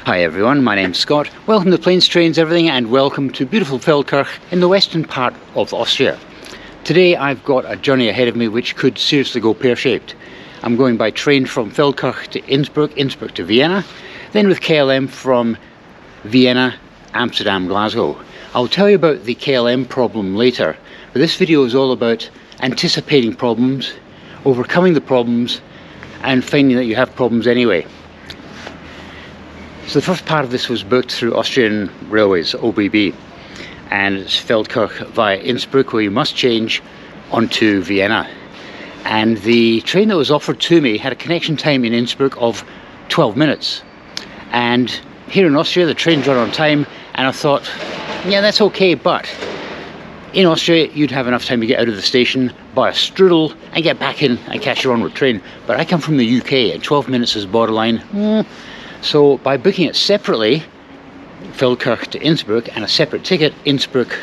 Hi everyone, my name's Scott. Welcome to Planes, Trains, Everything, and welcome to beautiful Feldkirch in the western part of Austria. Today I've got a journey ahead of me which could seriously go pear-shaped. I'm going by train from Feldkirch to Innsbruck, Innsbruck to Vienna, then with KLM from Vienna-Amsterdam-Glasgow. I'll tell you about the KLM problem later, but this video is all about anticipating problems, overcoming the problems, and finding that you have problems anyway. So the first part of this was booked through Austrian Railways, OBB, and it's Feldkirch via Innsbruck, where you must change onto Vienna. And the train that was offered to me had a connection time in Innsbruck of 12 minutes. And here in Austria, the trains run on time, and I thought, yeah, that's okay, but in Austria, you'd have enough time to get out of the station, buy a strudel, and get back in and catch your onward train. But I come from the UK, and 12 minutes is borderline. So by booking it separately, Feldkirch to Innsbruck, and a separate ticket, Innsbruck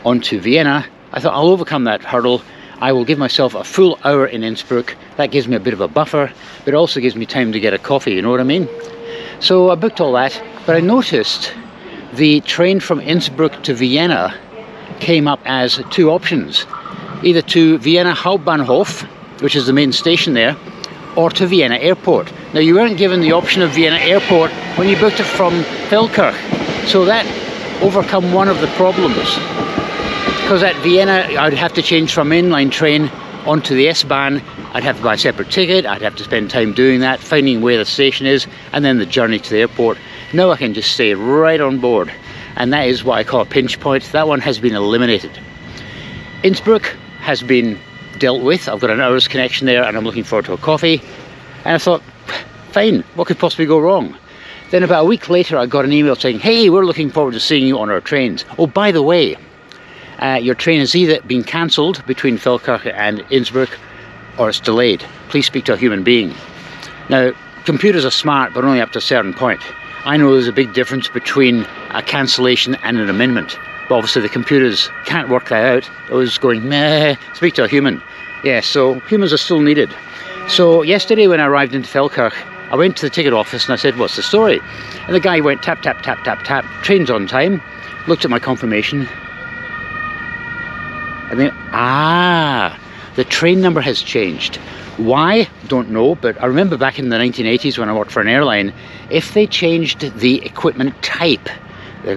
onto Vienna, I thought I'll overcome that hurdle. I will give myself a full hour in Innsbruck. That gives me a bit of a buffer, but it also gives me time to get a coffee, you know what I mean? So I booked all that, but I noticed the train from Innsbruck to Vienna came up as two options. Either to Vienna Hauptbahnhof, which is the main station there, or to Vienna Airport. Now, you weren't given the option of Vienna Airport when you booked it from Feldkirch, so that overcome one of the problems. Because at Vienna, I'd have to change from mainline train onto the S-Bahn. I'd have to buy a separate ticket, I'd have to spend time doing that, finding where the station is, and then the journey to the airport. Now I can just stay right on board, and that is what I call a pinch point. That one has been eliminated. Innsbruck has been dealt with. I've got an hour's connection there, and I'm looking forward to a coffee. And I thought, fine, what could possibly go wrong? Then about a week later, I got an email saying, hey, we're looking forward to seeing you on our trains. Oh, by the way, your train has either been cancelled between Feldkirch and Innsbruck, or it's delayed. Please speak to a human being. Now, computers are smart, but only up to a certain point. I know there's a big difference between a cancellation and an amendment. But obviously the computers can't work that out. I was going, meh, speak to a human. Yeah, so humans are still needed. So yesterday when I arrived into Feldkirch, I went to the ticket office and I said, what's the story? And the guy went tap, tap, tap, tap, tap, train's on time, looked at my confirmation, and then, the train number has changed. Why? Don't know, but I remember back in the 1980s when I worked for an airline, if they changed the equipment type,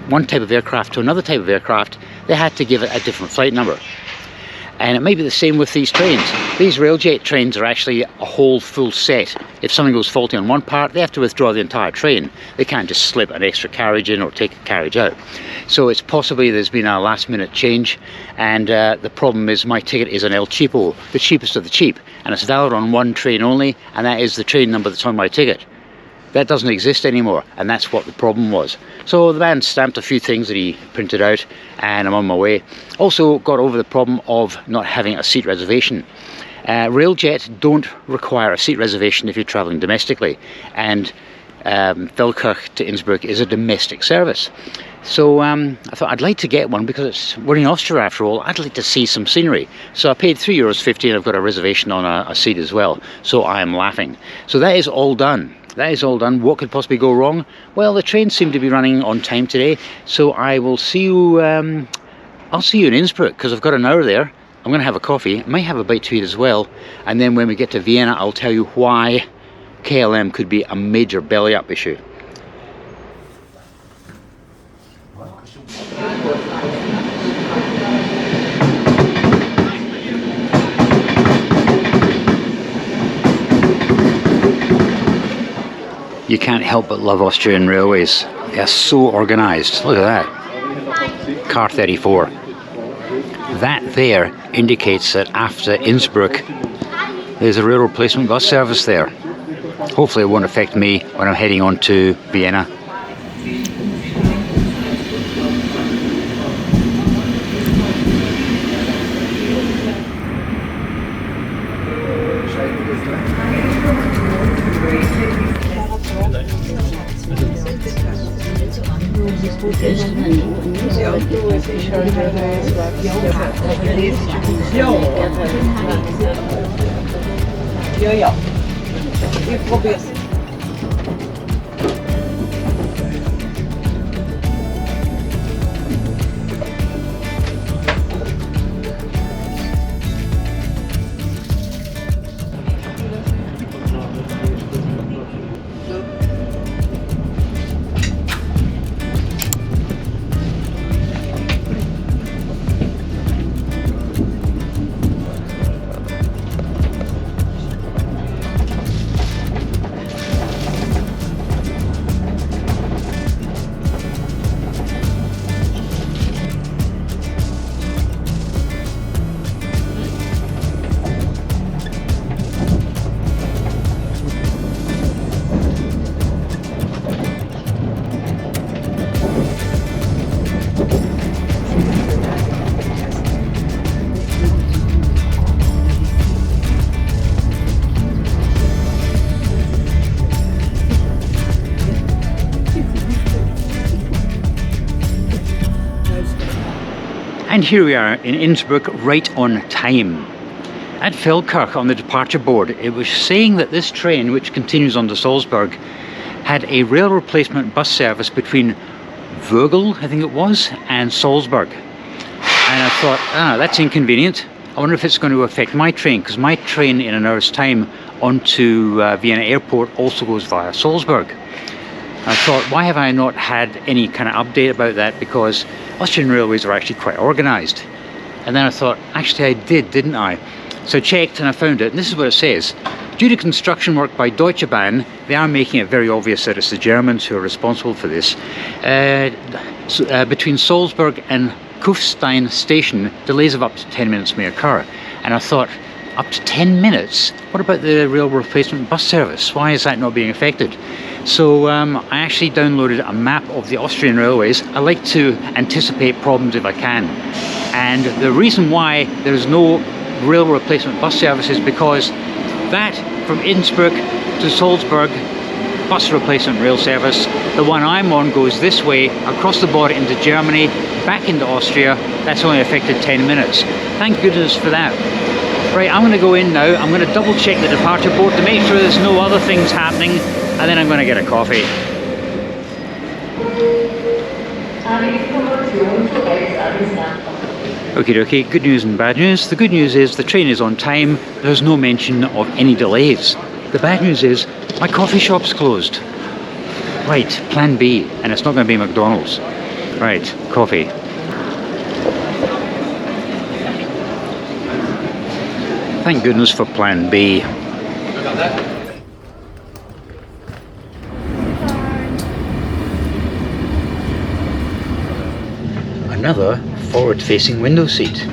one type of aircraft to another type of aircraft, they had to give it a different flight number. And it may be the same with these trains. These Railjet trains are actually a whole full set. If something goes faulty on one part, they have to withdraw the entire train. They can't just slip an extra carriage in or take a carriage out. So it's possibly there's been a last minute change, and the problem is my ticket is an El Cheapo, the cheapest of the cheap, and it's valid on one train only, and that is the train number that's on my ticket. That doesn't exist anymore, and that's what the problem was. So the man stamped a few things that he printed out, and I'm on my way. Also got over the problem of not having a seat reservation. Railjet don't require a seat reservation if you're travelling domestically, and Feldkirch to Innsbruck is a domestic service. So I thought I'd like to get one because we're in Austria after all. I'd like to see some scenery. So I paid €3.50 and I've got a reservation on a seat as well. So I am laughing. So that is all done. That is all done. What could possibly go wrong? Well, the trains seem to be running on time today, so I will see you, I'll see you in Innsbruck, because I've got an hour there. I'm going to have a coffee, I might have a bite to eat as well, and then when we get to Vienna, I'll tell you why KLM could be a major belly-up issue. You can't help but love Austrian railways. They are so organised. Look at that. Car 34. That there indicates that after Innsbruck, there's a railroad replacement bus service there. Hopefully it won't affect me when I'm heading on to Vienna. Ja, ich probier's. And here we are in Innsbruck, right on time. At Feldkirch on the departure board, it was saying that this train, which continues on to Salzburg, had a rail replacement bus service between Vogel, I think it was, and Salzburg. And I thought, that's inconvenient. I wonder if it's going to affect my train, because my train in an hour's time onto Vienna Airport also goes via Salzburg. I thought, why have I not had any kind of update about that, because Austrian railways are actually quite organised. And then I thought, actually I did, didn't I? So I checked and I found it, and this is what it says. Due to construction work by Deutsche Bahn, they are making it very obvious that it's the Germans who are responsible for this. Between Salzburg and Kufstein station, delays of up to 10 minutes may occur. And I thought, up to 10 minutes? What about the rail replacement bus service? Why is that not being affected? So I actually downloaded a map of the Austrian railways. I like to anticipate problems if I can. And the reason why there's no rail replacement bus service is because that from Innsbruck to Salzburg bus replacement rail service, the one I'm on goes this way across the border into Germany, back into Austria. That's only affected 10 minutes. Thank goodness for that. Right, I'm going to go in now. I'm going to double check the departure board to make sure there's no other things happening, and then I'm going to get a coffee. Okie dokie, good news and bad news. The good news is the train is on time. There's no mention of any delays. The bad news is my coffee shop's closed. Right, plan B, and it's not going to be McDonald's. Right, coffee. Thank goodness for plan B. Another forward-facing window seat.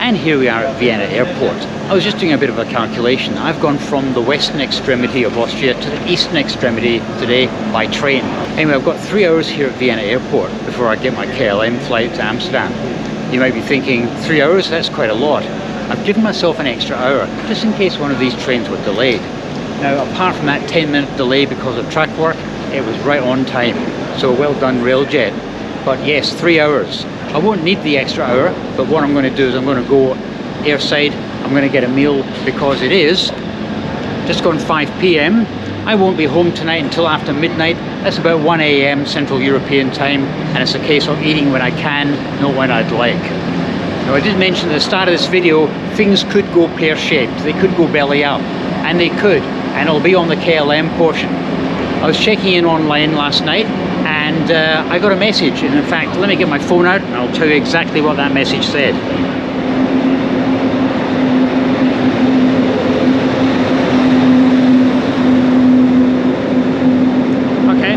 And here we are at Vienna Airport. I was just doing a bit of a calculation. I've gone from the western extremity of Austria to the eastern extremity today by train. Anyway, I've got 3 hours here at Vienna Airport before I get my KLM flight to Amsterdam. You might be thinking, 3 hours? That's quite a lot. I've given myself an extra hour, just in case one of these trains were delayed. Now, apart from that 10-minute delay because of track work, it was right on time. So well done, Railjet. But yes, 3 hours. I won't need the extra hour, but what I'm going to do is I'm going to go airside. I'm going to get a meal because it is just gone 5 p.m. I won't be home tonight until after midnight. That's about 1 a.m. Central European time, and it's a case of eating when I can, not when I'd like. Now, I did mention at the start of this video, things could go pear-shaped. They could go belly up, and they could, and it'll be on the KLM portion. I was checking in online last night, and I got a message, and in fact, let me get my phone out and I'll tell you exactly what that message said. Okay,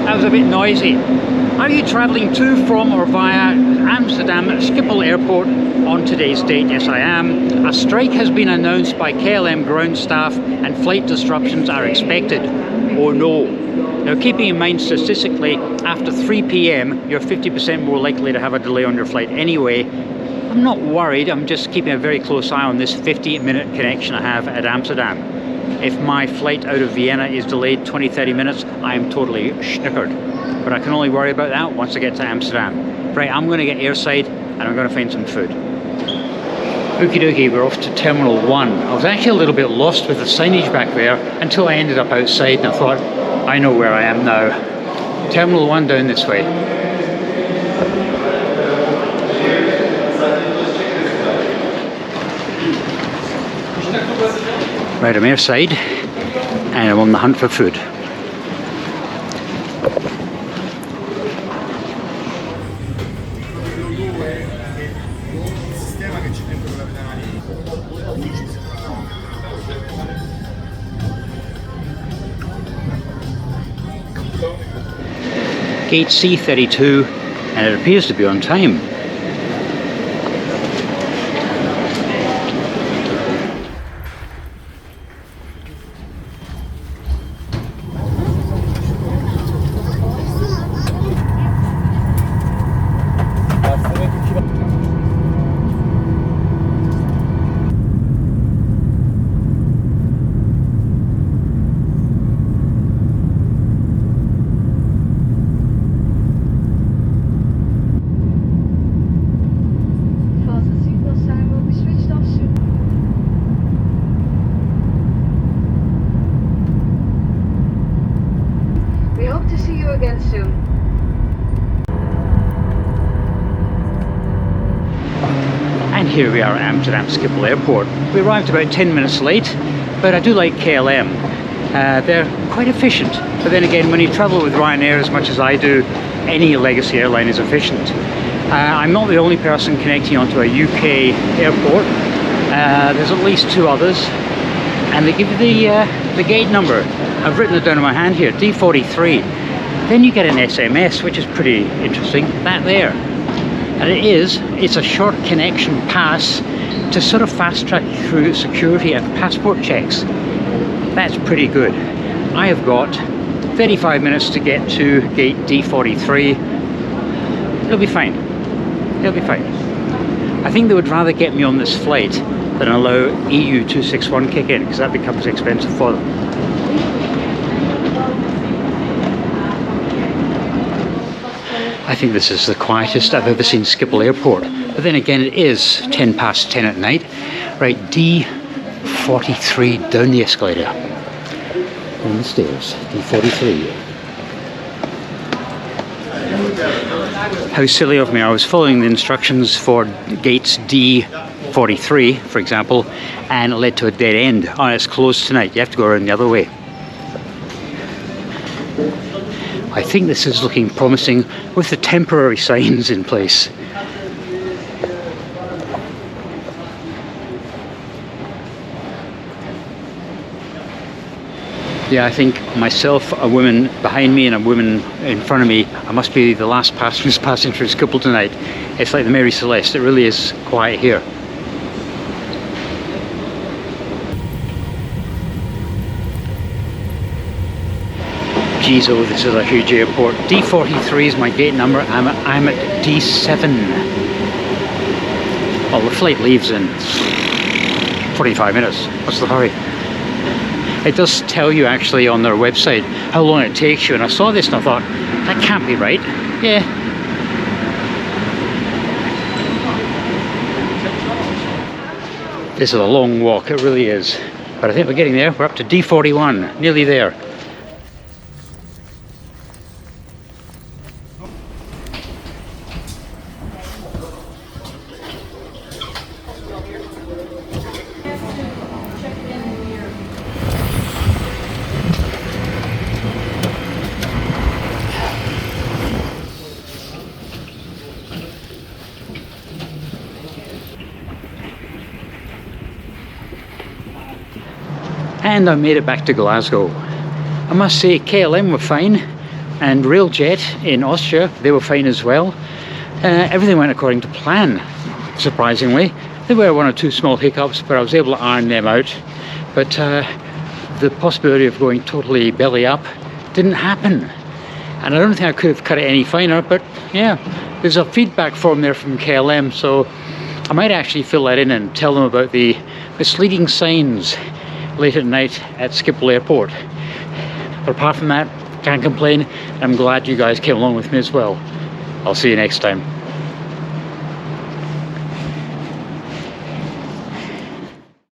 that was a bit noisy. Are you travelling to, from or via Amsterdam Schiphol Airport on today's date? Yes, I am. A strike has been announced by KLM ground staff and flight disruptions are expected. Oh no. Now, keeping in mind statistically, after 3 p.m, you're 50% more likely to have a delay on your flight anyway. I'm not worried, I'm just keeping a very close eye on this 50-minute connection I have at Amsterdam. If my flight out of Vienna is delayed 20-30 minutes, I'm totally schnookered. But I can only worry about that once I get to Amsterdam. Right, I'm going to get airside. and I'm going to find some food. Okie dokie, we're off to Terminal 1. I was actually a little bit lost with the signage back there until I ended up outside and I thought, I know where I am now. Terminal 1 down this way. Right, I'm airside and I'm on the hunt for food. Gate C32, and it appears to be on time. And here we are at Amsterdam Schiphol Airport. We arrived about 10 minutes late, but I do like KLM. They're quite efficient, but then again, when you travel with Ryanair as much as I do, any legacy airline is efficient. I'm not the only person connecting onto a UK airport. There's at least 2 others, and they give you the gate number. I've written it down in my hand here, D43. Then you get an SMS, which is pretty interesting, that there. And it's a short connection pass to sort of fast track through security and passport checks. That's pretty good. I have got 35 minutes to get to gate D43. It'll be fine. It'll be fine. I think they would rather get me on this flight than allow EU 261 kick in, because that becomes expensive for them. I think this is the quietest I've ever seen Schiphol Airport. But then again, it is 10 past 10 at night. Right, D43 down the escalator. On the stairs, D43. How silly of me, I was following the instructions for gates D43, for example, and it led to a dead end. Oh, it's closed tonight, you have to go around the other way. I think this is looking promising with the temporary signs in place. Yeah, I think myself, a woman behind me and a woman in front of me, I must be the last passengers passing through Schiphol tonight. It's like the Mary Celeste, it really is quiet here. Geez, oh, this is a huge airport. D43 is my gate number. I'm at D7. Well, the flight leaves in 45 minutes. What's the hurry? It does tell you actually on their website how long it takes you, and I saw this and I thought, that can't be right. Yeah. This is a long walk, it really is. But I think we're getting there. We're up to D41, nearly there. And I made it back to Glasgow. I must say KLM were fine, and Railjet in Austria, they were fine as well. Everything went according to plan, surprisingly. There were 1 or 2 small hiccups, but I was able to iron them out. But the possibility of going totally belly up didn't happen. And I don't think I could have cut it any finer, but yeah, there's a feedback form there from KLM, so I might actually fill that in and tell them about the misleading signs late at night at Schiphol Airport. But apart from that, can't complain. I'm glad you guys came along with me as well. I'll see you next time.